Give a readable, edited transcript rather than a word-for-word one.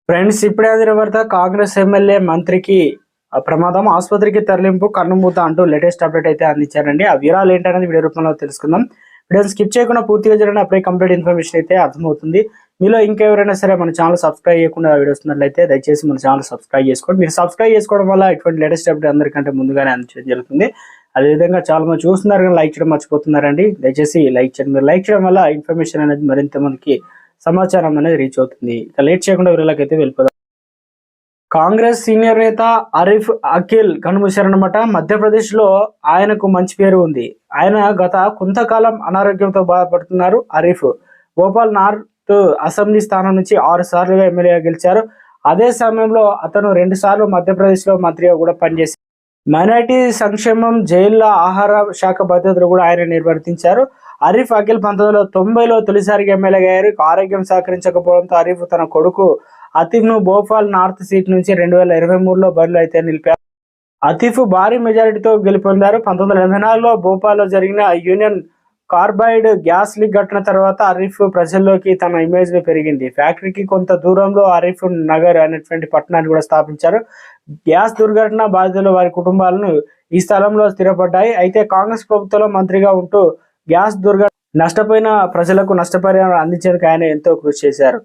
Friends, ఇప్పుడే అందిన వార్త. కాంగ్రెస్ ఎమ్మెల్యే మంత్రికి ప్రమాదం, ఆసుపత్రికి తరలింపు, కన్నుమూత అంటూ లేటెస్ట్ అప్డేట్ అయితే అందించారండి. ఆ వివరాలు ఏంటనేది వీడియో రూపంలో తెలుసుకుందాం. వీడియోని స్కిప్ చేయకుండా పూర్తిగా చూడండి, అప్పుడే కంప్లీట్ ఇన్ఫర్మేషన్ అయితే అర్థమవుతుంది. మీలో ఇంకెవరైనా సరే మన ఛానల్ సబ్స్క్రైబ్ చేయకుండా వీడియో వస్తున్నట్లయితే దయచేసి మన ఛానల్ సబ్స్క్రైబ్ చేసుకోండి. మీరు సబ్స్క్రైబ్ చేసుకోవడం వల్ల ఇటువంటి లేటెస్ట్ అప్డేట్ అందరికంటే ముందుగానే అందించడం జరుగుతుంది. అదేవిధంగా చాలా మంది చూస్తున్నారు కానీ లైక్ చేయడం మర్చిపోతున్నారండి. దయచేసి లైక్ చేయండి. మీరు లైక్ చేయడం వల్ల ఇన్ఫర్మేషన్ అనేది మరింత మందికి సమాచారం అనేది రీచ్ అవుతుంది. ఇక లేట్ చేయకుండా వీళ్ళకి అయితే వెళ్ళిపోదాం. కాంగ్రెస్ సీనియర్ నేత ఆరిఫ్ అఖిల్ కన్నుమూశారన్నమాట. మధ్యప్రదేశ్ లో ఆయనకు మంచి పేరు ఉంది. ఆయన గత కొంతకాలం అనారోగ్యంతో బాధపడుతున్నారు. ఆరిఫ్ భోపాల్ నార్త్ అసెంబ్లీ స్థానం నుంచి 6 సార్లుగా ఎమ్మెల్యేగా గెలిచారు. అదే సమయంలో అతను 2 సార్లు మధ్యప్రదేశ్ లో మంత్రిగా కూడా పనిచేశారు. మైనారిటీ సంక్షేమం, జైళ్ల ఆహార శాఖ బాధ్యతలు కూడా ఆయన నిర్వర్తించారు. ఆరిఫ్ అఖిల్ 1990లో తొలిసారిగా ఎమ్మెల్యేగా అయ్యారు. ఆరోగ్యం సహకరించకపోవడంతో ఆరిఫ్ తన కొడుకు అతీఫ్ ను భోపాల్ నార్త్ సీట్ నుంచి 2023లో బరిలో అయితే నిలిపారు. అతీఫ్ భారీ మెజారిటీతో గెలుపొందారు. 1984లో భోపాల్లో జరిగిన యూనియన్ కార్బైడ్ గ్యాస్ లీక్ ఘటన తర్వాత ఆరిఫ్ ప్రజల్లోకి తన ఇమేజ్ పెరిగింది. ఫ్యాక్టరీకి కొంత దూరంలో ఆరిఫ్ నగర్ అనేటువంటి పట్టణాన్ని కూడా స్థాపించారు. గ్యాస్ దుర్ఘటన బాధితులు వారి కుటుంబాలను ఈ స్థలంలో స్థిరపడ్డాయి. అయితే కాంగ్రెస్ ప్రభుత్వంలో మంత్రిగా ఉంటూ గ్యాస్ దుర్ఘటన నష్టపోయిన ప్రజలకు నష్టపరిహారం అందించేందుకు ఆయన ఎంతో కృషి చేశారు.